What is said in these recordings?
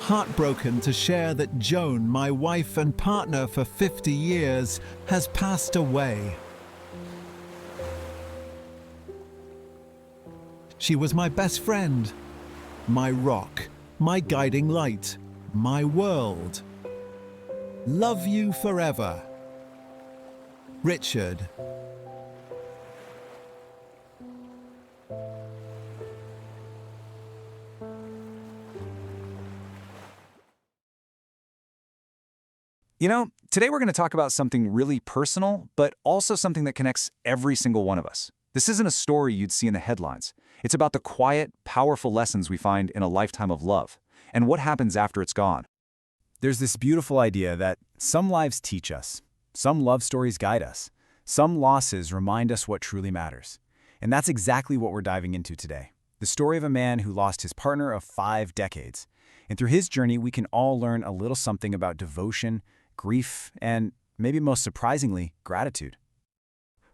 heartbroken to share that Joan, my wife and partner for 50 years, has passed away. She was my best friend, my rock, my guiding light, my world. Love you forever. Richard. You know, today we're going to talk about something really personal, but also something that connects every single one of us. This isn't a story you'd see in the headlines. It's about the quiet, powerful lessons we find in a lifetime of love, and what happens after it's gone. There's this beautiful idea that some lives teach us, some love stories guide us, some losses remind us what truly matters. And that's exactly what we're diving into today. The story of a man who lost his partner of 5 decades. And through his journey, we can all learn a little something about devotion, grief, and maybe most surprisingly, gratitude.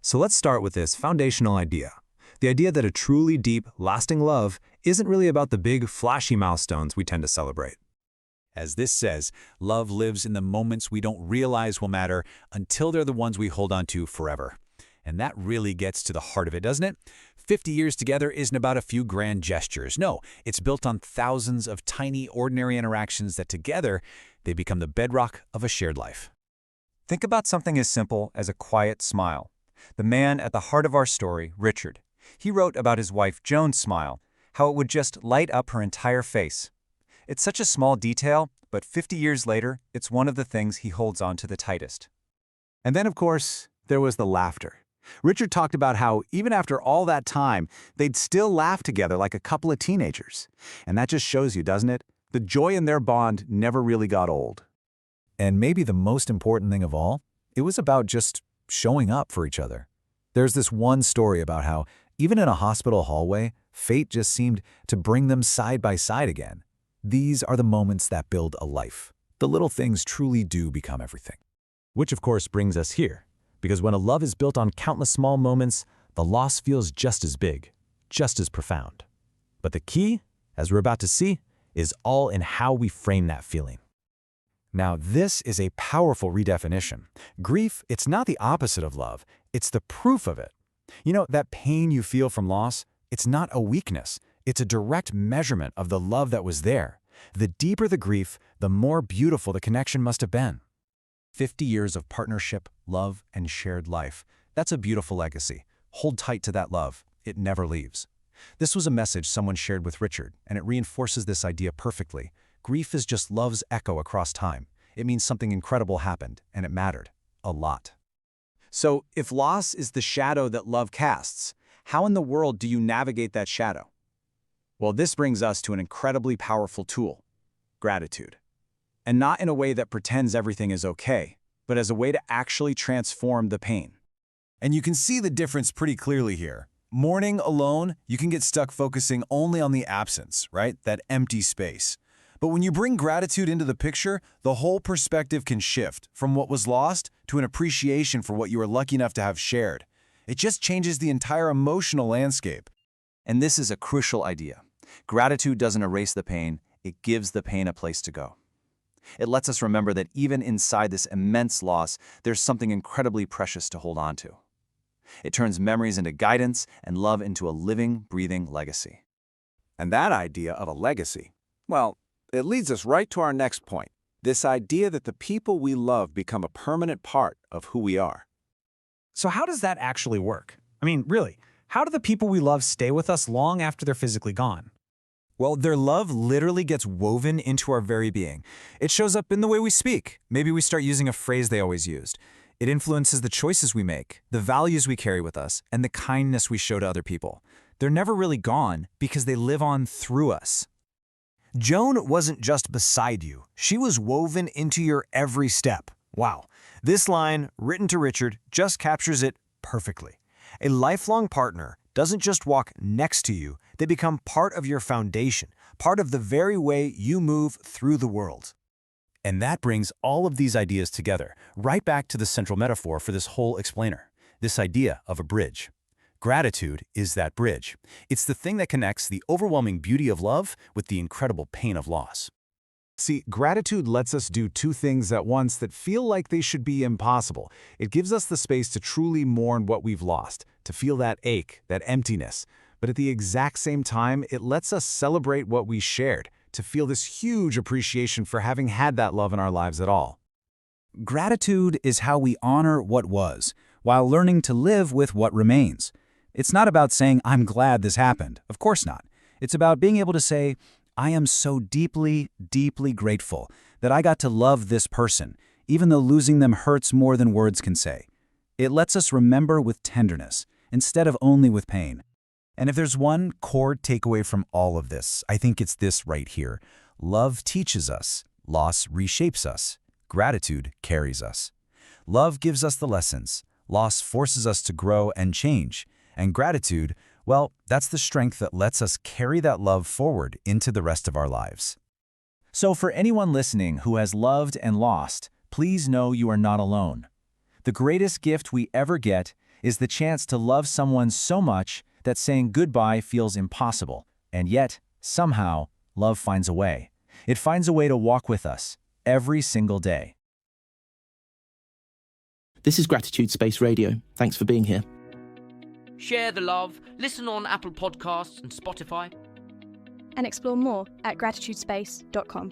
So let's start with this foundational idea. The idea that a truly deep, lasting love isn't really about the big, flashy milestones we tend to celebrate. As this says, love lives in the moments we don't realize will matter until they're the ones we hold on to forever. And that really gets to the heart of it, doesn't it? 50 years together isn't about a few grand gestures. No, it's built on thousands of tiny, ordinary interactions that together, they become the bedrock of a shared life. Think about something as simple as a quiet smile. The man at the heart of our story, Richard. He wrote about his wife Joan's smile, how it would just light up her entire face. It's such a small detail, but 50 years later, it's one of the things he holds on to the tightest. And then, of course, there was the laughter. Richard talked about how, even after all that time, they'd still laugh together like a couple of teenagers. And that just shows you, doesn't it? The joy in their bond never really got old. And maybe the most important thing of all, it was about just showing up for each other. There's this one story about how, even in a hospital hallway, fate just seemed to bring them side by side again. These are the moments that build a life. The little things truly do become everything. Which of course brings us here, because when a love is built on countless small moments, the loss feels just as big, just as profound. But the key, as we're about to see, is all in how we frame that feeling. Now, this is a powerful redefinition. Grief, it's not the opposite of love, it's the proof of it. You know, that pain you feel from loss, it's not a weakness, it's a direct measurement of the love that was there. The deeper the grief, the more beautiful the connection must have been. 50 years of partnership, love, and shared life. That's a beautiful legacy. Hold tight to that love. It never leaves. This was a message someone shared with Richard, and it reinforces this idea perfectly. Grief is just love's echo across time. It means something incredible happened, and it mattered. A lot. So, if loss is the shadow that love casts, how in the world do you navigate that shadow? Well, this brings us to an incredibly powerful tool: gratitude. And not in a way that pretends everything is okay, but as a way to actually transform the pain. And you can see the difference pretty clearly here. Mourning alone, you can get stuck focusing only on the absence, right? That empty space. But when you bring gratitude into the picture, the whole perspective can shift from what was lost to an appreciation for what you were lucky enough to have shared. It just changes the entire emotional landscape. And this is a crucial idea. Gratitude doesn't erase the pain, it gives the pain a place to go. It lets us remember that even inside this immense loss, there's something incredibly precious to hold on to. It turns memories into guidance and love into a living, breathing legacy. And that idea of a legacy, well, it leads us right to our next point. This idea that the people we love become a permanent part of who we are. So how does that actually work? I mean, really, how do the people we love stay with us long after they're physically gone? Well, their love literally gets woven into our very being. It shows up in the way we speak. Maybe we start using a phrase they always used. It influences the choices we make, the values we carry with us, and the kindness we show to other people. They're never really gone because they live on through us. Joan wasn't just beside you. She was woven into your every step. Wow. This line, written to Richard, just captures it perfectly. A lifelong partner doesn't just walk next to you, they become part of your foundation, part of the very way you move through the world. And that brings all of these ideas together, right back to the central metaphor for this whole explainer, this idea of a bridge. Gratitude is that bridge. It's the thing that connects the overwhelming beauty of love with the incredible pain of loss. See, gratitude lets us do two things at once that feel like they should be impossible. It gives us the space to truly mourn what we've lost, to feel that ache, that emptiness. But at the exact same time, it lets us celebrate what we shared, to feel this huge appreciation for having had that love in our lives at all. Gratitude is how we honor what was, while learning to live with what remains. It's not about saying, I'm glad this happened. Of course not. It's about being able to say, I am so deeply, deeply grateful that I got to love this person, even though losing them hurts more than words can say. It lets us remember with tenderness, instead of only with pain. And if there's one core takeaway from all of this, I think it's this right here. Love teaches us. Loss reshapes us. Gratitude carries us. Love gives us the lessons. Loss forces us to grow and change. And gratitude, well, that's the strength that lets us carry that love forward into the rest of our lives. So for anyone listening who has loved and lost, please know you are not alone. The greatest gift we ever get is the chance to love someone so much that saying goodbye feels impossible. And yet, somehow, love finds a way. It finds a way to walk with us every single day. This is Gratitude Space Radio. Thanks for being here. Share the love, listen on Apple Podcasts and Spotify. And explore more at gratitudespace.com.